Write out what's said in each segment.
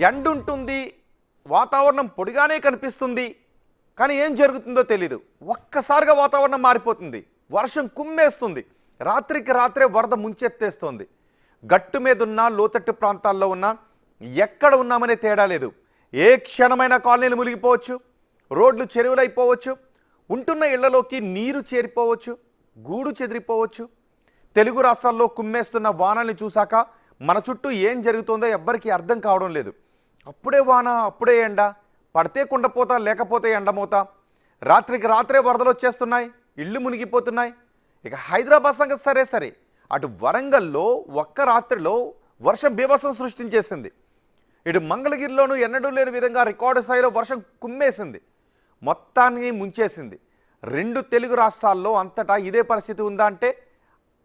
ఎండుంటుంది, వాతావరణం పొడిగానే కనిపిస్తుంది, కానీ ఏం జరుగుతుందో తెలీదు. ఒక్కసారిగా వాతావరణం మారిపోతుంది, వర్షం కుమ్మేస్తుంది, రాత్రికి రాత్రే వరద ముంచెత్తేస్తుంది. గట్టు మీద ఉన్న లోతట్టు ప్రాంతాల్లో ఉన్న ఎక్కడ ఉన్నామనే తేడా లేదు. ఏ క్షణమైన కాలనీలు మునిగిపోవచ్చు, రోడ్లు చెరువులైపోవచ్చు, ఉంటున్న ఇళ్లలోకి నీరు చేరిపోవచ్చు, గూడు చెదిరిపోవచ్చు. తెలుగు రాష్ట్రాల్లో కుమ్మేస్తున్న వానల్ని చూశాక మన చుట్టూ ఏం జరుగుతుందో ఎవ్వరికీ అర్థం కావడం లేదు. అప్పుడే వాన, అప్పుడే ఎండ, పడితే కుండపోతా, లేకపోతే ఎండమోత. రాత్రికి రాత్రే వరదలు వచ్చేస్తున్నాయి, ఇళ్ళు మునిగిపోతున్నాయి. ఇక హైదరాబాద్ సంగతి సరే, అటు వరంగల్లో ఒక్క రాత్రిలో వర్షం బీభత్సం సృష్టించేసింది. ఇటు మంగళగిరిలోనూ ఎన్నడూ లేని విధంగా రికార్డు స్థాయిలో వర్షం కుమ్మేసింది, మొత్తాన్ని ముంచేసింది. 2 తెలుగు రాష్ట్రాల్లో అంతటా ఇదే పరిస్థితి ఉందా అంటే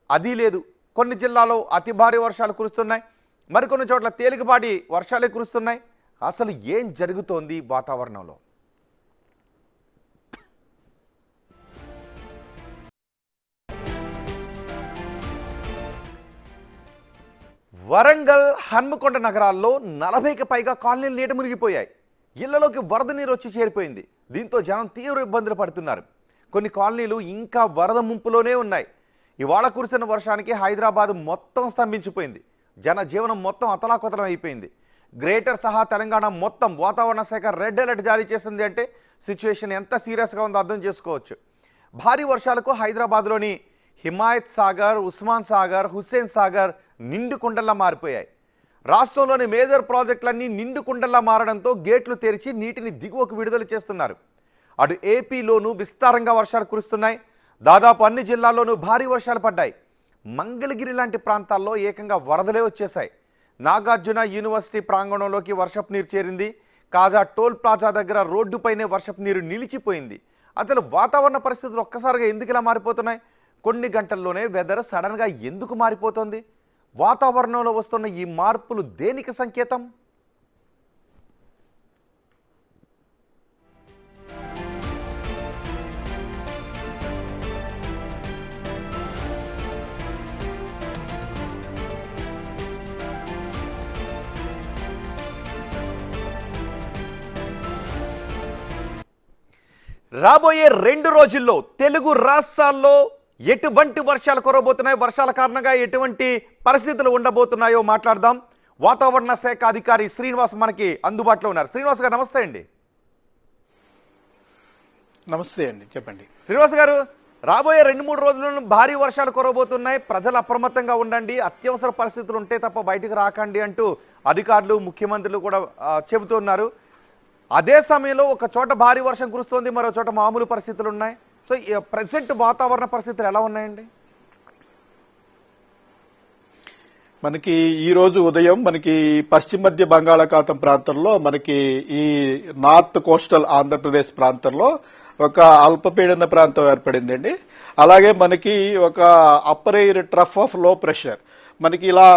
అది లేదు. కొన్ని జిల్లాల్లో అతి భారీ వర్షాలు కురుస్తున్నాయి, మరికొన్ని చోట్ల తేలికపాటి వర్షాలే కురుస్తున్నాయి. అసలు ఏం జరుగుతోంది వాతావరణంలో? వరంగల్, హన్మకొండ నగరాల్లో 40కి పైగా కాలనీలు నీట మునిగిపోయాయి. ఇళ్లలోకి వరద నీరు వచ్చి చేరిపోయింది. దీంతో జనం తీవ్ర ఇబ్బందులు పడుతున్నారు. కొన్ని కాలనీలు ఇంకా వరద ముంపులోనే ఉన్నాయి. ఇవాళ కురిసిన వర్షానికి హైదరాబాద్ మొత్తం స్తంభించిపోయింది. జనజీవనం మొత్తం అతలాకుతలం అయిపోయింది. గ్రేటర్ సహా తెలంగాణ మొత్తం వాతావరణ శాఖ రెడ్ అలర్ట్ జారీ చేసింది అంటే సిచ్యువేషన్ ఎంత సీరియస్గా ఉందో అర్థం చేసుకోవచ్చు. భారీ వర్షాలకు హైదరాబాద్లోని హిమాయత్ సాగర్, ఉస్మాన్ సాగర్, హుస్సేన్ సాగర్ నిండు కుండల్లా మారిపోయాయి. రాష్ట్రంలోని మేజర్ ప్రాజెక్టులన్నీ నిండు కుండల్లా మారడంతో గేట్లు తెరిచి నీటిని దిగువకు విడుదల చేస్తున్నారు. అటు ఏపీలోనూ విస్తారంగా వర్షాలు కురుస్తున్నాయి. దాదాపు అన్ని జిల్లాల్లోనూ భారీ వర్షాలు పడ్డాయి. మంగళగిరి లాంటి ప్రాంతాల్లో ఏకంగా వరదలే వచ్చేశాయి. నాగార్జున యూనివర్సిటీ ప్రాంగణంలోకి వర్షపు నీరు చేరింది. కాజా టోల్ ప్లాజా దగ్గర రోడ్డుపైనే వర్షపు నీరు నిలిచిపోయింది. అసలు వాతావరణ పరిస్థితులు ఒక్కసారిగా ఎందుకు ఇలా మారిపోతున్నాయి? కొన్ని గంటల్లోనే వెదర్ సడన్గా ఎందుకు మారిపోతుంది? వాతావరణంలో వస్తున్న ఈ మార్పులు దేనికి సంకేతం? రాబోయే 2 రోజుల్లో తెలుగు రాష్ట్రాల్లో ఎటువంటి వర్షాలు కురవబోతున్నాయి, వర్షాల కారణంగా ఎటువంటి పరిస్థితులు ఉండబోతున్నాయో మాట్లాడదాం. వాతావరణ శాఖ అధికారి శ్రీనివాస్ మనకి అందుబాటులో ఉన్నారు. శ్రీనివాస్ గారు నమస్తే అండి. నమస్తే అండి, చెప్పండి. శ్రీనివాస్ గారు, రాబోయే 2-3 రోజుల్లో భారీ వర్షాలు కురవబోతున్నాయి, ప్రజలు అప్రమత్తంగా ఉండండి, అత్యవసర పరిస్థితులు ఉంటే తప్ప బయటకు రాకండి అంటూ అధికారులు, ముఖ్యమంత్రులు కూడా చెబుతున్నారు. అదే సమయంలో ఒక చోట భారీ వర్షం కురుస్తోంది, మరో చోట మామూలు పరిస్థితులు ఉన్నాయి. సో ప్రెసెంట్ వాతావరణ పరిస్థితులు ఎలా ఉన్నాయండి? మనకి ఈ రోజు ఉదయం మనకి పశ్చిమ మధ్య బంగాళాఖాతం ప్రాంతంలో, మనకి ఈ నార్త్ కోస్టల్ ఆంధ్రప్రదేశ్ ప్రాంతంలో ఒక అల్పపీడన ప్రాంతం ఏర్పడిందండి. అలాగే మనకి ఒక అప్పర్ ఎయిర్ ట్రఫ్ ఆఫ్ లో ప్రెషర్ మనకి ఇలా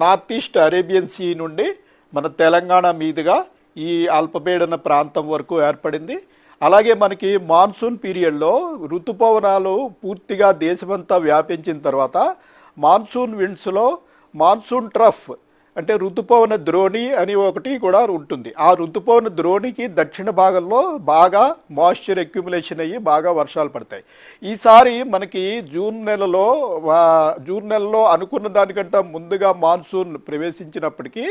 నార్త్ ఈస్ట్ అరేబియన్ సీ నుండి మన తెలంగాణ మీదుగా ఈ అల్పపీడన ప్రాంతం వరకు ఏర్పడింది. అలాగే మనకి మాన్సూన్ పీరియడ్లో ఋతుపవనాలు పూర్తిగా దేశమంతా వ్యాపించిన తర్వాత మాన్సూన్ విండ్స్లో మాన్సూన్ ట్రఫ్ అంటే ఋతుపవన ద్రోణి అని ఒకటి కూడా ఉంటుంది. ఆ ఋతుపవన ద్రోణికి దక్షిణ భాగంలో బాగా మాయిశ్చర్ అక్యుములేషన్ అయ్యి బాగా వర్షాలు పడతాయి. ఈసారి మనకి జూన్ నెలలో అనుకున్న దానికంటే ముందుగా మాన్సూన్ ప్రవేశించినప్పటికీ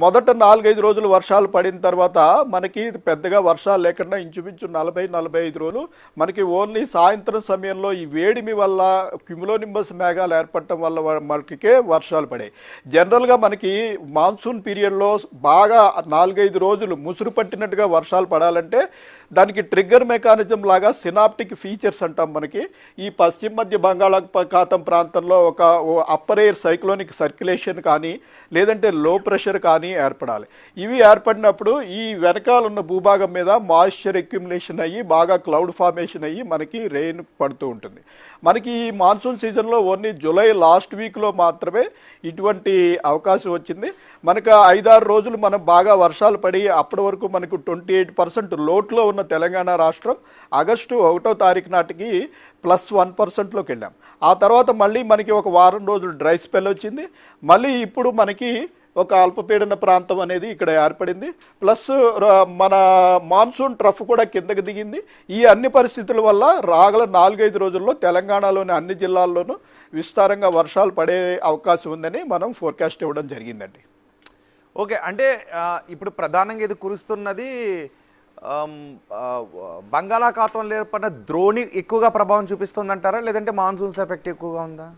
మొదట 4-5 రోజులు వర్షాలు పడిన తర్వాత మనకి పెద్దగా వర్షాలు లేకుండా ఇంచుమించు 40-45 రోజులు మనకి ఓన్లీ సాయంత్రం సమయంలో ఈ వేడిమి వల్ల క్యుములోనింబస్ మేఘాలు ఏర్పడటం వల్ల మనకే వర్షాలు పడాయి. జనరల్గా మనకి మాన్సూన్ పీరియడ్లో బాగా 4-5 రోజులు ముసురు పట్టినట్టుగా వర్షాలు పడాలంటే దానికి ట్రిగ్గర్ మెకానిజం లాగా సినాప్టిక్ ఫీచర్స్ అంటాం. మనకి ఈ పశ్చిమ మధ్య బంగాళాఖాతం ప్రాంతంలో ఒక అప్పర్ ఎయిర్ సైక్లోనిక్ సర్క్యులేషన్ కానీ లేదంటే లో ప్రెషర్ కానీ ఏర్పడాలి. ఇవి ఏర్పడినప్పుడు ఈ వెనకాల ఉన్న భూభాగం మీద మాయిశ్చర్ అక్యుములేషన్ అయ్యి బాగా క్లౌడ్ ఫార్మేషన్ అయ్యి మనకి రెయిన్ పడుతూ ఉంటుంది. మనకి ఈ మాన్సూన్ సీజన్లో ఓన్లీ జూలై లాస్ట్ వీక్లో మాత్రమే ఇటువంటి అవకాశం వచ్చింది. మనకు 5-6 రోజులు మనం బాగా వర్షాలు పడి అప్పటి వరకు మనకు 28% లోట్లో ఉన్న తెలంగాణ రాష్ట్రం ఆగస్టు 1వ తారీఖు నాటికి +1%లోకి వెళ్ళాం. ఆ తర్వాత మళ్ళీ మనకి ఒక వారం రోజులు డ్రై స్పెల్ వచ్చింది. మళ్ళీ ఇప్పుడు మనకి ఒక అల్పపీడన ప్రాంతం అనేది ఇక్కడ ఏర్పడింది. ప్లస్ మన మాన్సూన్ ట్రఫ్ కూడా కిందకి దిగింది. ఈ అన్ని పరిస్థితుల వల్ల రాగల 4-5 రోజుల్లో తెలంగాణలోని అన్ని జిల్లాల్లోనూ విస్తారంగా వర్షాలు పడే అవకాశం ఉందని మనం ఫోర్కాస్ట్ ఇవ్వడం జరిగిందండి. ఓకే, అంటే ఇప్పుడు ప్రధానంగా ఇది కురుస్తున్నది బంగాళాఖాతంలో ఏర్పడిన ద్రోణి ఎక్కువగా ప్రభావం చూపిస్తుందంటారా, లేదంటే మాన్సూన్స్ ఎఫెక్ట్ ఎక్కువగా ఉందా?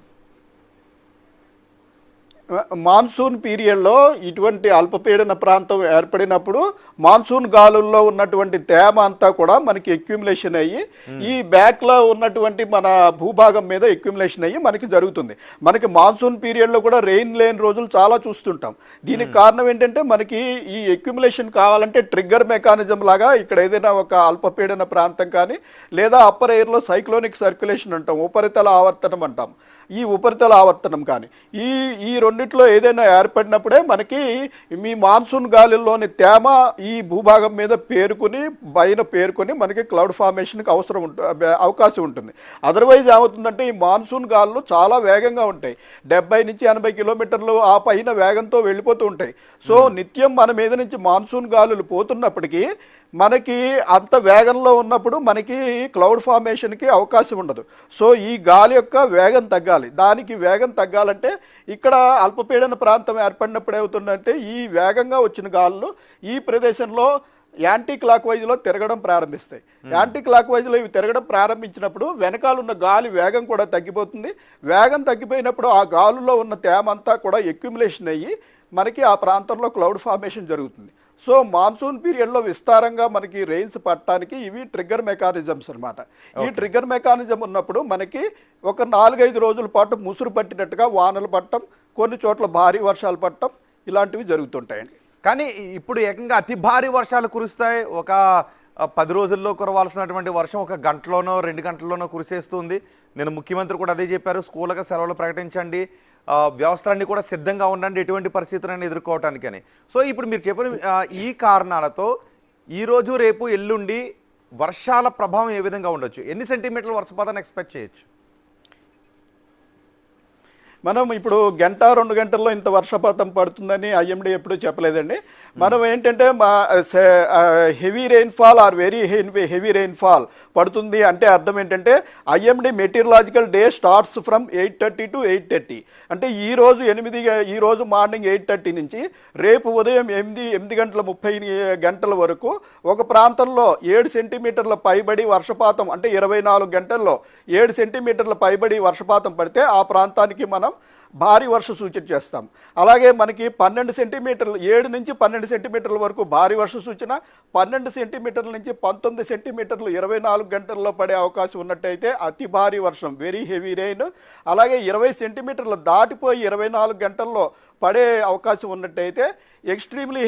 మాన్సూన్ పీరియడ్లో ఇటువంటి అల్పపీడన ప్రాంతం ఏర్పడినప్పుడు మాన్సూన్ గాలుల్లో ఉన్నటువంటి తేమ అంతా కూడా మనకి ఎక్యుములేషన్ అయ్యి ఈ బ్యాక్లో ఉన్నటువంటి మన భూభాగం మీద ఎక్యుములేషన్ అయ్యి మనకి జరుగుతుంది. మనకి మాన్సూన్ పీరియడ్లో కూడా రెయిన్ లేని రోజులు చాలా చూస్తుంటాం. దీనికి కారణం ఏంటంటే మనకి ఈ ఎక్యుములేషన్ కావాలంటే ట్రిగ్గర్ మెకానిజం లాగా ఇక్కడ ఏదైనా ఒక అల్పపీడన ప్రాంతం కానీ లేదా అప్పర్ ఎయిర్లో సైక్లోనిక్ సర్క్యులేషన్ అంటాం, ఉపరితల ఆవర్తనం అంటాం, ఈ ఉపరితల ఆవర్తనం కానీ ఈ రెండిట్లో ఏదైనా ఏర్పడినప్పుడే మనకి మీ మాన్సూన్ గాలిలోని తేమ ఈ భూభాగం మీద పేరుకొని మనకి క్లౌడ్ ఫార్మేషన్కి అవకాశం ఉంటుంది. అదర్వైజ్ ఏమవుతుందంటే ఈ మాన్సూన్ గాలులు చాలా వేగంగా ఉంటాయి, 70 నుంచి 80 కిలోమీటర్లు ఆ పైన వేగంతో వెళ్ళిపోతూ ఉంటాయి. సో నిత్యం మన మీద నుంచి మాన్సూన్ గాలులు పోతున్నప్పటికీ మనకి అంత వేగంలో ఉన్నప్పుడు మనకి క్లౌడ్ ఫార్మేషన్కి అవకాశం ఉండదు. సో ఈ గాలి యొక్క వేగం తగ్గాలి. దానికి వేగం తగ్గాలంటే ఇక్కడ అల్పపీడన ప్రాంతం ఏర్పడినప్పుడు ఏమవుతుందంటే ఈ వేగంగా వచ్చిన గాలులు ఈ ప్రదేశంలో యాంటీ క్లాక్ వైజ్లో తిరగడం ప్రారంభిస్తాయి. యాంటీ క్లాక్ వైజ్లో ఇవి తిరగడం ప్రారంభించినప్పుడు వెనకాలన్న గాలి వేగం కూడా తగ్గిపోతుంది. వేగం తగ్గిపోయినప్పుడు ఆ గాలులో ఉన్న తేమ అంతా కూడా ఎక్యుములేషన్ అయ్యి మనకి ఆ ప్రాంతంలో క్లౌడ్ ఫార్మేషన్ జరుగుతుంది. సో మాన్సూన్ పీరియడ్లో విస్తారంగా మనకి రెయిన్స్ పట్టడానికి ఇవి ట్రిగ్గర్ మెకానిజమ్స్ అనమాట. ఈ ట్రిగ్గర్ మెకానిజం ఉన్నప్పుడు మనకి ఒక 4-5 రోజుల పాటు ముసురు పట్టినట్టుగా వానలు పట్టడం, కొన్ని చోట్ల భారీ వర్షాలు పట్టడం ఇలాంటివి జరుగుతుంటాయండి. కానీ ఇప్పుడు ఏకంగా అతి భారీ వర్షాలు కురుస్తాయి. ఒక 10 రోజుల్లో కురవాల్సినటువంటి వర్షం ఒక గంటలోనో 2 గంటల్లోనో కురిసేస్తుంది. నేను ముఖ్యమంత్రి కూడా అదే చెప్పారు, స్కూళ్ళకి సెలవులు ప్రకటించండి, వ్యవస్థలన్నీ కూడా సిద్ధంగా ఉండండి ఎటువంటి పరిస్థితులను ఎదుర్కోవటానికి అని. సో ఇప్పుడు మీరు చెప్పిన ఈ కారణాలతో ఈరోజు రేపు ఎల్లుండి వర్షాల ప్రభావం ఏ విధంగా ఉండొచ్చు? ఎన్ని సెంటీమీటర్ల వర్షపాతాన్ని ఎక్స్పెక్ట్ చేయొచ్చు? మనం ఇప్పుడు 1-2 గంటల్లో ఇంత వర్షపాతం పడుతుందని ఐఎండీ ఎప్పుడూ చెప్పలేదండి. మనం ఏంటంటే heavy rainfall or very heavy rainfall పడుతుంది అంటే అర్థం ఏంటంటే IMD meteorological day starts from 8:30 to 8:30. అంటే ఈ రోజు మార్నింగ్ 8:30 నుంచి రేపు ఉదయం 8:30 వరకు ఒక ప్రాంతంలో 7 సెంటీమీటర్ల పైబడి వర్షపాతం, అంటే 24 గంటల్లో 7 సెంటీమీటర్ల పైబడి వర్షపాతం పడితే ఆ ప్రాంతానికి మనం భారీ వర్ష సూచన చేస్తాం. అలాగే మనకి 12 సెంటీమీటర్లు 7 నుంచి 12 సెంటీమీటర్ల వరకు భారీ వర్ష సూచన, 12 సెంటీమీటర్ల నుంచి 19 సెంటీమీటర్లు 24 గంటల్లో పడే అవకాశం ఉన్నట్టయితే అతి భారీ వర్షం, వెరీ హెవీ రెయిన్. అలాగే 20 సెంటీమీటర్లు దాటిపోయి 24 గంటల్లో పడే అవకాశం ఉన్నట్టయితే ఎక్స్ట్రీమ్లీ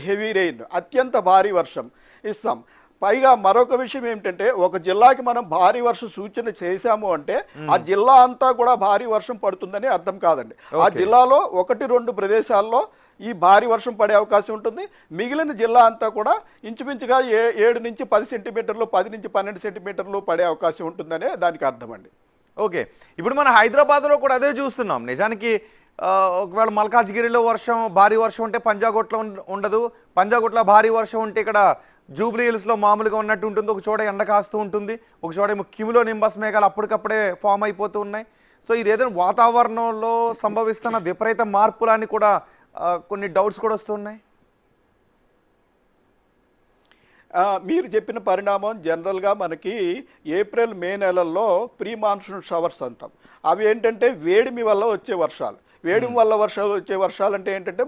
హెవీ రెయిన్, అత్యంత భారీ వర్షం ఇస్తాం. పైగా మరొక విషయం ఏమిటంటే ఒక జిల్లాకి మనం భారీ వర్ష సూచన చేశాము అంటే ఆ జిల్లా అంతా కూడా భారీ వర్షం పడుతుందని అర్థం కాదండి. ఆ జిల్లాలో 1-2 ప్రదేశాల్లో ఈ భారీ వర్షం పడే అవకాశం ఉంటుంది. మిగిలిన జిల్లా అంతా కూడా ఇంచుమించుగా 7 నుంచి 10 సెంటీమీటర్లు, 10 నుంచి 12 సెంటీమీటర్లు పడే అవకాశం ఉంటుందనే దానికి అర్థం అండి. ఓకే, ఇప్పుడు మన హైదరాబాద్లో కూడా అదే చూస్తున్నాం. నిజానికి ఒకవేళ మల్కాజ్గిరిలో భారీ వర్షం ఉంటే పంజాగుట్లో ఉండదు, పంజాగుట్లో భారీ వర్షం ఉంటే ఇక్కడ జూబ్లీ హిల్స్లో మామూలుగా ఉన్నట్టు ఉంటుంది, ఒక చోట ఎండ కాస్తూ ఉంటుంది, ఒక చోట ఏమో క్యూములో నింబస్ మేఘాలు అప్పటికప్పుడే ఫామ్ అయిపోతూ ఉన్నాయి. సో ఇది ఏదైనా వాతావరణంలో సంభవిస్తున్న విపరీత మార్పులని కూడా కొన్ని డౌట్స్ కూడా వస్తున్నాయి. మీరు చెప్పిన పరిణామం జనరల్గా మనకి ఏప్రిల్ మే నెలల్లో ప్రీ మాన్సూన్ షవర్స్ అంటాం. అవి ఏంటంటే వేడిమి వల్ల వచ్చే వర్షాలు. వేడిమి వల్ల వచ్చే వర్షాలు అంటే ఏంటంటే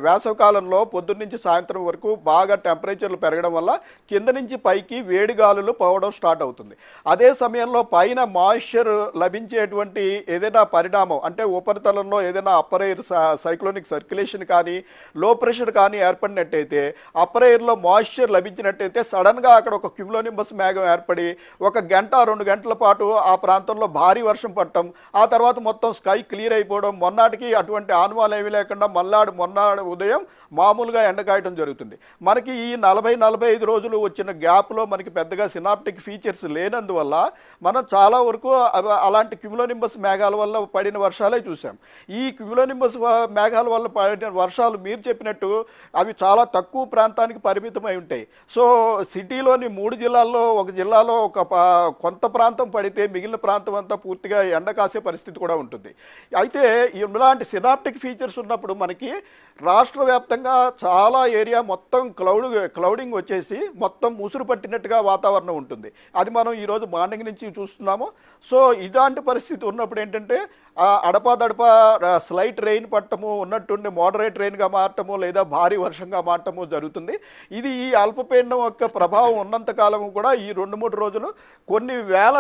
వేసవకాలంలో పొద్దున్న నుంచి సాయంత్రం వరకు బాగా టెంపరేచర్లు పెరగడం వల్ల కింద నుంచి పైకి వేడి గాలులు పోవడం స్టార్ట్ అవుతుంది. అదే సమయంలో పైన మాయిశ్చర్ లభించేటువంటి ఏదైనా పరిణామం, అంటే ఉపరితలంలో ఏదైనా అప్పర్ ఎయిర్ సైక్లోనిక్ సర్క్యులేషన్ కానీ లో ప్రెషర్ కానీ ఏర్పడినట్టయితే, అప్పర్ ఎయిర్లో మాయిశ్చర్ లభించినట్టయితే సడన్గా అక్కడ ఒక క్యూములోనింబస్ మేఘం ఏర్పడి 1-2 గంటల పాటు ఆ ప్రాంతంలో భారీ వర్షం పడటం, ఆ తర్వాత మొత్తం స్కై క్లియర్ అయిపోవడం, రావడం, మొన్నటికి అటువంటి ఆనవాలు ఏమీ లేకుండా మొన్నాడు ఉదయం మామూలుగా ఎండ కాయటం జరుగుతుంది. మనకి ఈ 40-45 రోజులు వచ్చిన గ్యాప్లో మనకి పెద్దగా సినాప్టిక్ ఫీచర్స్ లేనందువల్ల మనం చాలా వరకు అలాంటి క్యుములోనింబస్ మేఘాల వల్ల పడిన వర్షాలే చూసాం. ఈ క్యుములోనింబస్ మేఘాల వల్ల పడిన వర్షాలు మీరు చెప్పినట్టు అవి చాలా తక్కువ ప్రాంతానికి పరిమితమై ఉంటాయి. సో సిటీలోని 3 జిల్లాల్లో ఒక జిల్లాలో కొంత ప్రాంతం పడితే మిగిలిన ప్రాంతం అంతా పూర్తిగా ఎండ కాసే పరిస్థితి కూడా ఉంటుంది. అయితే ఇలాంటి సినాప్టిక్ ఫీచర్స్ ఉన్నప్పుడు మనకి రాష్ట్ర వ్యాప్తంగా చాలా ఏరియా మొత్తం క్లౌడింగ్ వచ్చేసి మొత్తం ముసురు పట్టినట్టుగా వాతావరణం ఉంటుంది. అది మనం ఈరోజు మార్నింగ్ నుంచి చూస్తున్నాము. సో ఇలాంటి పరిస్థితి ఉన్నప్పుడు ఏంటంటే అడపాదడపా స్లైట్ రెయిన్ పట్టము, ఉన్నట్టుండి మోడరేట్ రెయిన్గా మారటము లేదా భారీ వర్షంగా మారటము జరుగుతుంది. ఇది ఈ అల్పపీడనం యొక్క ప్రభావం ఉన్నంతకాలం కూడా ఈ 2-3 రోజులు కొన్ని వేల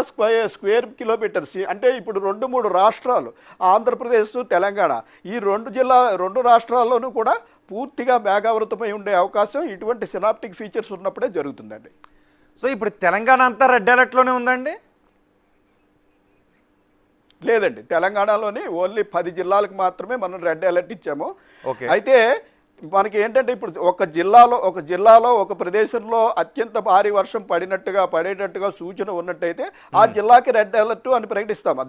స్క్వేర్ కిలోమీటర్స్, అంటే ఇప్పుడు 2-3 రాష్ట్రాలు ఆంధ్రప్రదేశ్, తెలంగాణ ఈ 2 రాష్ట్రాల్లోనూ కూడా పూర్తిగా మేఘావృతమై ఉండే అవకాశం ఇటువంటి సినాప్టిక్ ఫీచర్స్ ఉన్నప్పుడే జరుగుతుందండి. సో ఇప్పుడు తెలంగాణ అంతా రెడ్ అలర్ట్లోనే ఉందండి? లేదండి, తెలంగాణలోని ఓన్లీ 10 జిల్లాలకు మాత్రమే మనం రెడ్ అలర్ట్ ఇచ్చాము. ఓకే. అయితే మనకి ఏంటంటే ఇప్పుడు ఒక జిల్లాలో ఒక ప్రదేశంలో అత్యంత భారీ వర్షం పడేటట్టుగా సూచన ఉన్నట్టయితే ఆ జిల్లాకి రెడ్ అలర్ట్ అని ప్రకటిస్తాము.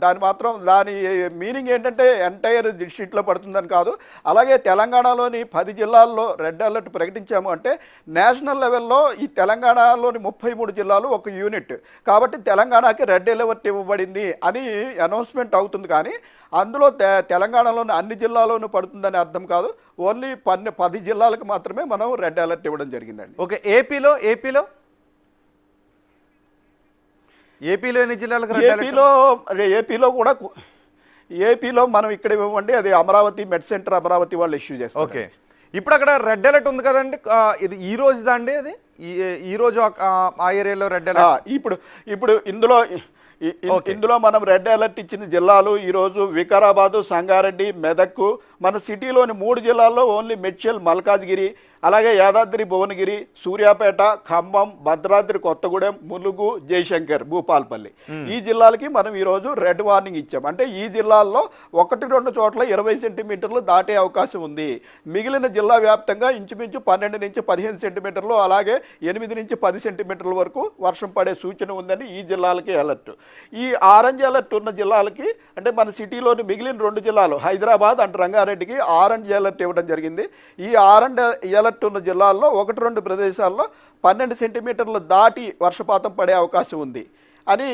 దాని మీనింగ్ ఏంటంటే ఎంటైర్ డిస్ట్రిక్ట్లో పడుతుందని కాదు. అలాగే తెలంగాణలోని 10 జిల్లాల్లో రెడ్ అలర్ట్ ప్రకటించాము అంటే నేషనల్ లెవెల్లో ఈ తెలంగాణలోని 33 జిల్లాలు ఒక యూనిట్ కాబట్టి తెలంగాణకి రెడ్ అలర్ట్ ఇవ్వబడింది అని అనౌన్స్మెంట్ అవుతుంది. కానీ అందులో తెలంగాణలోని అన్ని జిల్లాల్లోనూ పడుతుందని అర్థం కాదు. ఓన్లీ 10 జిల్లాలకు మాత్రమే మనం రెడ్ అలర్ట్ ఇవ్వడం జరిగిందండి. ఓకే. ఏపీలో ఎన్ని జిల్లాలకు రెడ్ అలర్ట్? ఏపీలో మనం ఇక్కడ ఇవ్వండి, అది అమరావతి మెడ్ సెంటర్ అమరావతి వాళ్ళు ఇష్యూ చేస్తారు. ఓకే. ఇప్పుడు అక్కడ రెడ్ అలర్ట్ ఉంది కదండి, ఇది ఈ రోజుదా అండి? అది ఈ రోజు ఆ ఏరియాలో రెడ్ అలర్ట్. ఇప్పుడు ఇందులో మనం రెడ్ అలర్ట్ ఇచ్చిన జిల్లాలు ఈరోజు వికారాబాదు, సంగారెడ్డి, మెదక్, మన సిటీలోని 3 జిల్లాల్లో ఓన్లీ మెడ్చల్, మల్కాజ్గిరి, అలాగే యాదాద్రి భువనగిరి, సూర్యాపేట, ఖమ్మం, భద్రాద్రి కొత్తగూడెం, ములుగు, జయశంకర్, భూపాల్పల్లి ఈ జిల్లాలకి మనం ఈరోజు రెడ్ వార్నింగ్ ఇచ్చాం. అంటే ఈ జిల్లాల్లో 1-2 చోట్ల 20 సెంటీమీటర్లు దాటే అవకాశం ఉంది. మిగిలిన జిల్లా వ్యాప్తంగా ఇంచుమించు 12 నుంచి 15 సెంటీమీటర్లు, అలాగే 8 నుంచి 10 సెంటీమీటర్ల వరకు వర్షం పడే సూచన ఉందని ఈ జిల్లాలకి అలర్ట్. ఈ ఆరెంజ్ అలర్ట్ ఉన్న జిల్లాలకి అంటే మన సిటీలోని మిగిలిన 2 జిల్లాలు హైదరాబాద్ అండ్ రంగారెడ్డికి ఆరెంజ్ అలర్ట్ ఇవ్వడం జరిగింది. ఈ ఆరెంజ్ అలర్ట్ ఉన్న జిల్లాల్లో 1-2 ప్రదేశాల్లో 12 సెంటీమీటర్లు దాటి వర్షపాతం పడే అవకాశం ఉంది అని,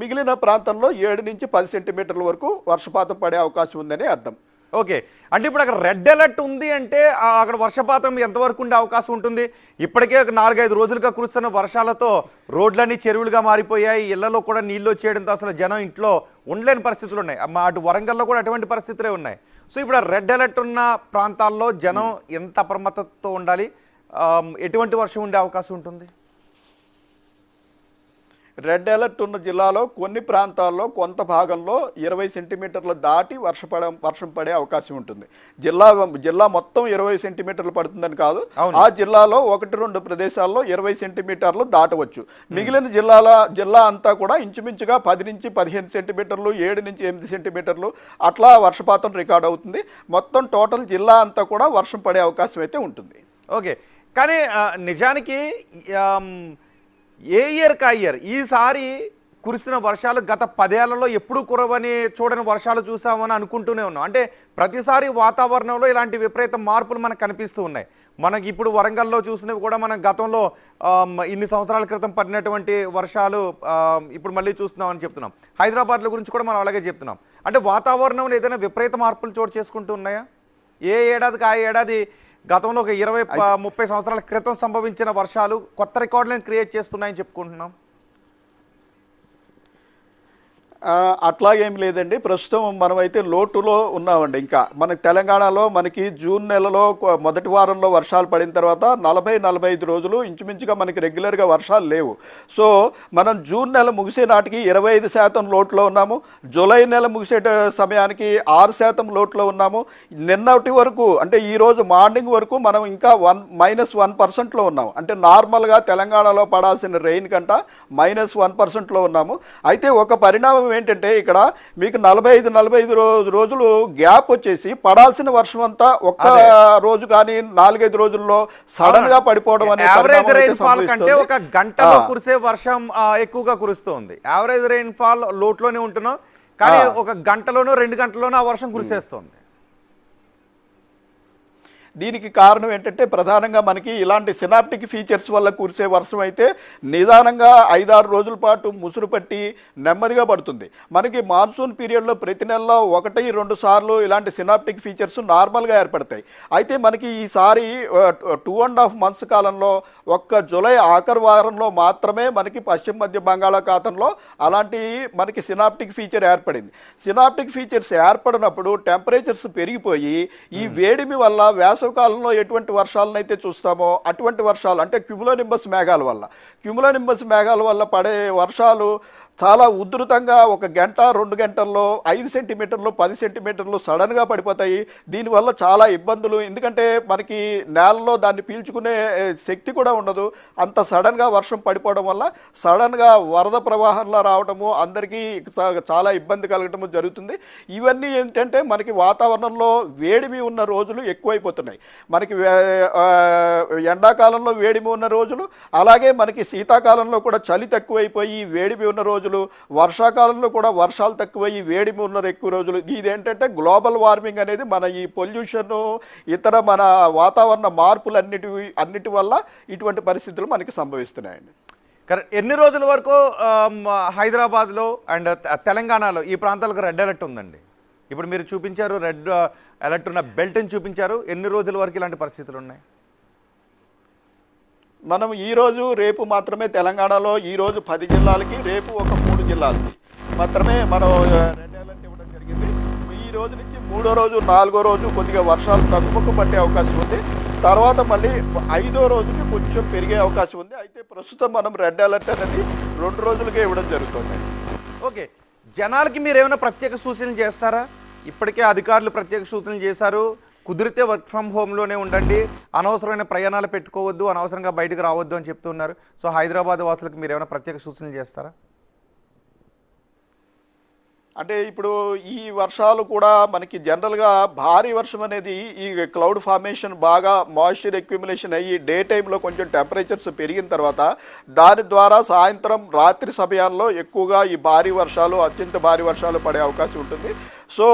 మిగిలిన ప్రాంతంలో 7 నుంచి 10 సెంటీమీటర్ల వరకు వర్షపాతం పడే అవకాశం ఉందని అర్థం. ఓకే. అంటే ఇప్పుడు అక్కడ రెడ్ అలర్ట్ ఉంది అంటే అక్కడ వర్షపాతం ఎంతవరకు ఉండే అవకాశం ఉంటుంది? ఇప్పటికే 4-5 రోజులుగా కురుస్తున్న వర్షాలతో రోడ్లన్నీ చెరువులుగా మారిపోయాయి, ఇళ్లలో కూడా నీళ్ళు వచ్చేయడంతో అసలు జనం ఇంట్లో ఉండలేని పరిస్థితులు ఉన్నాయి. అటు వరంగల్లో కూడా అటువంటి పరిస్థితులే ఉన్నాయి. సో ఇప్పుడు రెడ్ అలర్ట్ ఉన్న ప్రాంతాల్లో జనం ఎంత అప్రమత్తతో ఉండాలి? ఎటువంటి వర్షం ఉండే అవకాశం ఉంటుంది? రెడ్ అలర్ట్ ఉన్న జిల్లాలో కొన్ని ప్రాంతాల్లో కొంత భాగంలో 20 సెంటీమీటర్లు దాటి వర్షం పడే అవకాశం ఉంటుంది. జిల్లా మొత్తం 20 సెంటీమీటర్లు పడుతుందని కాదు, ఆ జిల్లాలో 1-2 ప్రదేశాల్లో 20 సెంటీమీటర్లు దాటవచ్చు. మిగిలిన జిల్లా అంతా కూడా ఇంచుమించుగా 10 నుంచి 15 సెంటీమీటర్లు, 7 నుంచి 8 సెంటీమీటర్లు అట్లా వర్షపాతం రికార్డ్ అవుతుంది. మొత్తం టోటల్ జిల్లా అంతా కూడా వర్షం పడే అవకాశం అయితే ఉంటుంది. ఓకే. కానీ నిజానికి ఏ ఇయర్కి ఆ ఇయర్ ఈసారి కురిసిన వర్షాలు గత 10 ఏళ్లలో ఎప్పుడూ కురవని చూడని వర్షాలు చూసామని అనుకుంటూనే ఉన్నాం. అంటే ప్రతిసారి వాతావరణంలో ఇలాంటి విపరీత మార్పులు మనకు కనిపిస్తూ ఉన్నాయి. మనకి ఇప్పుడు వరంగల్లో చూసినవి కూడా మనం గతంలో ఇన్ని సంవత్సరాల క్రితం పడినటువంటి వర్షాలు ఇప్పుడు మళ్ళీ చూస్తున్నామని చెప్తున్నాం. హైదరాబాద్ల గురించి కూడా మనం అలాగే చెప్తున్నాం. అంటే వాతావరణంలో ఏదైనా విపరీత మార్పులు చోటు చేసుకుంటూ ఉన్నాయా? ఏ ఏడాదికి ఆ ఏడాది గతంలో ఒక 20-30 సంవత్సరాల క్రితం సంభవించిన వర్షాలు కొత్త రికార్డులను క్రియేట్ చేస్తున్నాయని చెప్పుకుంటున్నాం. అట్లాగేం లేదండి, ప్రస్తుతం మనమైతే లోటులో ఉన్నామండి. ఇంకా మనకి తెలంగాణలో మనకి జూన్ నెలలో మొదటి వారంలో వర్షాలు పడిన తర్వాత 40-45 రోజులు ఇంచుమించుగా మనకి రెగ్యులర్గా వర్షాలు లేవు. సో మనం జూన్ నెల ముగిసే నాటికి 25% లోట్లో ఉన్నాము. జూలై నెల ముగిసే సమయానికి 6% లోట్లో ఉన్నాము. నిన్నటి వరకు అంటే ఈరోజు మార్నింగ్ వరకు మనం ఇంకా -1%లో ఉన్నాము. అంటే నార్మల్గా తెలంగాణలో పడాల్సిన రెయిన్ కంట -1%లో ఉన్నాము. అయితే ఒక పరిణామం కారణం ఏంటంటే ఇక్కడ మీకు 45 రోజులు గ్యాప్ వచ్చేసి పడాల్సిన వర్షం అంతా ఒక్క రోజు కానీ 4-5 రోజుల్లో సడన్ గా పడిపోవడం అనే యావరేజ్ రెయిన్ ఫాల్ కంటే ఒక గంటలో కురిసే వర్షం ఎక్కువగా కురుస్తుంది. యావరేజ్ రెయిన్ ఫాల్ లోట్లోనే ఉంటున్నాం, కానీ ఒక గంటలోనో 2 గంటల్లోనో ఆ వర్షం కురిసేస్తుంది. దీనికి కారణం ఏంటంటే ప్రధానంగా మనకి ఇలాంటి సినాప్టిక్ ఫీచర్స్ వల్ల కురిసే వర్షం అయితే నిదానంగా 5-6 రోజుల పాటు ముసురు పట్టి నెమ్మదిగా పడుతుంది. మనకి మాన్సూన్ పీరియడ్లో ప్రతి నెలలో 1-2 సార్లు ఇలాంటి సినాప్టిక్ ఫీచర్స్ నార్మల్గా ఏర్పడతాయి. అయితే మనకి ఈసారి 2.5 months కాలంలో ఒక్క జూలై ఆఖరి వారంలో మాత్రమే మనకి పశ్చిమ మధ్య బంగాళాఖాతంలో అలాంటి మనకి సినాప్టిక్ ఫీచర్ ఏర్పడింది. సినాప్టిక్ ఫీచర్స్ ఏర్పడినప్పుడు టెంపరేచర్స్ పెరిగిపోయి ఈ వేడిమి వల్ల వేసవకాలంలో ఎటువంటి వర్షాలను అయితే చూస్తామో అటువంటి వర్షాలు అంటే క్యుములోనింబస్ మేఘాల వల్ల పడే వర్షాలు చాలా ఉధృతంగా 1 గంట 2 గంటల్లో 5 సెంటీమీటర్లు 10 సెంటీమీటర్లు సడన్గా పడిపోతాయి. దీనివల్ల చాలా ఇబ్బందులు, ఎందుకంటే మనకి నేలలో దాన్ని పీల్చుకునే శక్తి కూడా ఉండదు. అంత సడన్గా వర్షం పడిపోవడం వల్ల సడన్గా వరద ప్రవాహంలా రావడము, అందరికీ చాలా ఇబ్బంది కలగటము జరుగుతుంది. ఇవన్నీ ఏంటంటే మనకి వాతావరణంలో వేడిమి ఉన్న రోజులు ఎక్కువైపోతున్నాయి. మనకి ఎండాకాలంలో వేడిమి ఉన్న రోజులు, అలాగే మనకి శీతాకాలంలో కూడా చలి తక్కువైపోయి వేడిమి ఉన్న రోజులు, వర్షాకాలంలో కూడా వర్షాలు తక్కువయ్యి వేడిమి ఉన్న ఎక్కువ రోజులు. ఇదేంటంటే గ్లోబల్ వార్మింగ్ అనేది మన ఈ పొల్యూషన్ ఇతర మన వాతావరణ మార్పులు అన్నిటి వల్ల ఇటువంటి పరిస్థితులు మనకి సంభవిస్తున్నాయండి. ఎన్ని రోజుల వరకు హైదరాబాద్లో అండ్ తెలంగాణలో ఈ ప్రాంతాలకు రెడ్ అలర్ట్ ఉందండి? ఇప్పుడు మీరు చూపించారు రెడ్ అలర్ట్ ఉన్న బెల్ట్ని చూపించారు. ఎన్ని రోజుల వరకు ఇలాంటి పరిస్థితులు ఉన్నాయి? మనం ఈరోజు రేపు మాత్రమే తెలంగాణలో ఈరోజు 10 జిల్లాలకి, రేపు ఒక 3 జిల్లాలకి మాత్రమే మనం రెడ్ అలర్ట్ ఇవ్వడం జరిగింది. ఈ రోజు నుంచి 3వ రోజు 4వ రోజు కొద్దిగా వర్షాలు తగ్గుముఖం పట్టే అవకాశం ఉంది. తర్వాత మళ్ళీ 5వ రోజుకి కొంచెం పెరిగే అవకాశం ఉంది. అయితే ప్రస్తుతం మనం రెడ్ అలర్ట్ అనేది 2 రోజులకే ఇవ్వడం జరుగుతుంది. ఓకే, జనాలకి మీరు ఏమైనా ప్రత్యేక సూచనలు చేస్తారా? ఇప్పటికే అధికారులు ప్రత్యేక సూచనలు చేశారు, కుదిరితే వర్క్ ఫ్రమ్ హోమ్లోనే ఉండండి, అనవసరమైన ప్రయాణాలు పెట్టుకోవద్దు, అనవసరంగా బయటకు రావద్దు అని చెప్తున్నారు. సో హైదరాబాద్ వాసులకు మీరు ఏమైనా ప్రత్యేక సూచనలు చేస్తారా? అంటే ఇప్పుడు ఈ వర్షాలు కూడా మనకి జనరల్గా భారీ వర్షం అనేది ఈ క్లౌడ్ ఫార్మేషన్ బాగా మాయిశ్చర్ అక్యుములేషన్ అయ్యి డే టైంలో కొంచెం టెంపరేచర్స్ పెరిగిన తర్వాత దాని ద్వారా సాయంత్రం రాత్రి సమయాల్లో ఎక్కువగా ఈ భారీ వర్షాలు, అత్యంత భారీ వర్షాలు పడే అవకాశం ఉంటుంది. సో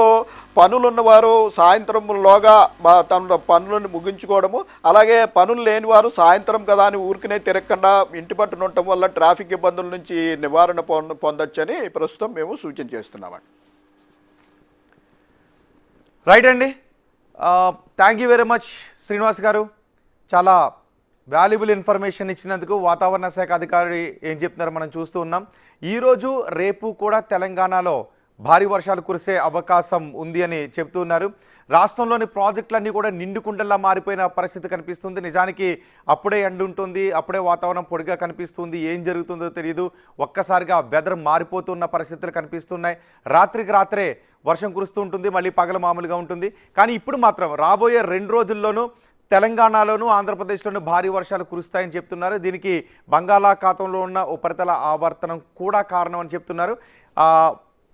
పనులున్నవారు సాయంత్రంలోగా తన పనులను ముగించుకోవడము, అలాగే పనులు లేని వారు సాయంత్రం కదా అని ఊరికనే తిరగకుండా ఇంటి పట్టున ఉండటం వల్ల ట్రాఫిక్ ఇబ్బందుల నుంచి నివారణ పొందొచ్చని ప్రస్తుతం మేము సూచన చేస్తున్నామండి. రైట్ అండి, thank you very much Srinivas గారు. చాలా వాల్యుబుల్ ఇన్ఫర్మేషన్ ఇచ్చినందుకు. వాతావరణ శాఖ అధికారి ఏం చెప్తున్నారో మనం చూస్తూ ఉన్నాం. ఈరోజు రేపు కూడా తెలంగాణలో భారీ వర్షాలు కురిసే అవకాశం ఉంది అని చెప్తున్నారు. రాష్ట్రంలోని ప్రాజెక్టులన్నీ కూడా నిండుకుండల్లా మారిపోయిన పరిస్థితి కనిపిస్తుంది. నిజానికి అప్పుడే ఎండ ఉంటుంది, అప్పుడే వాతావరణం పొడిగా కనిపిస్తుంది, ఏం జరుగుతుందో తెలియదు. ఒక్కసారిగా వెదర్ మారిపోతున్న పరిస్థితులు కనిపిస్తున్నాయి. రాత్రికి రాత్రే వర్షం కురుస్తూ ఉంటుంది, మళ్ళీ పగల మామూలుగా ఉంటుంది. కానీ ఇప్పుడు మాత్రం రాబోయే 2 రోజుల్లోనూ తెలంగాణలోను ఆంధ్రప్రదేశ్లోనూ భారీ వర్షాలు కురుస్తాయని చెప్తున్నారు. దీనికి బంగాళాఖాతంలో ఉన్న ఉపరితల ఆవర్తనం కూడా కారణం అని చెప్తున్నారు.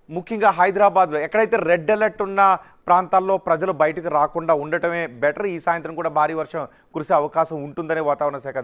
ముఖ్యంగా హైదరాబాద్లో ఎక్కడైతే రెడ్ అలర్ట్ ఉన్న ప్రాంతాల్లో ప్రజలు బయటకు రాకుండా ఉండటమే బెటర్. ఈ సాయంత్రం కూడా భారీ వర్షం కురిసే అవకాశం ఉంటుందనే వాతావరణ శాఖ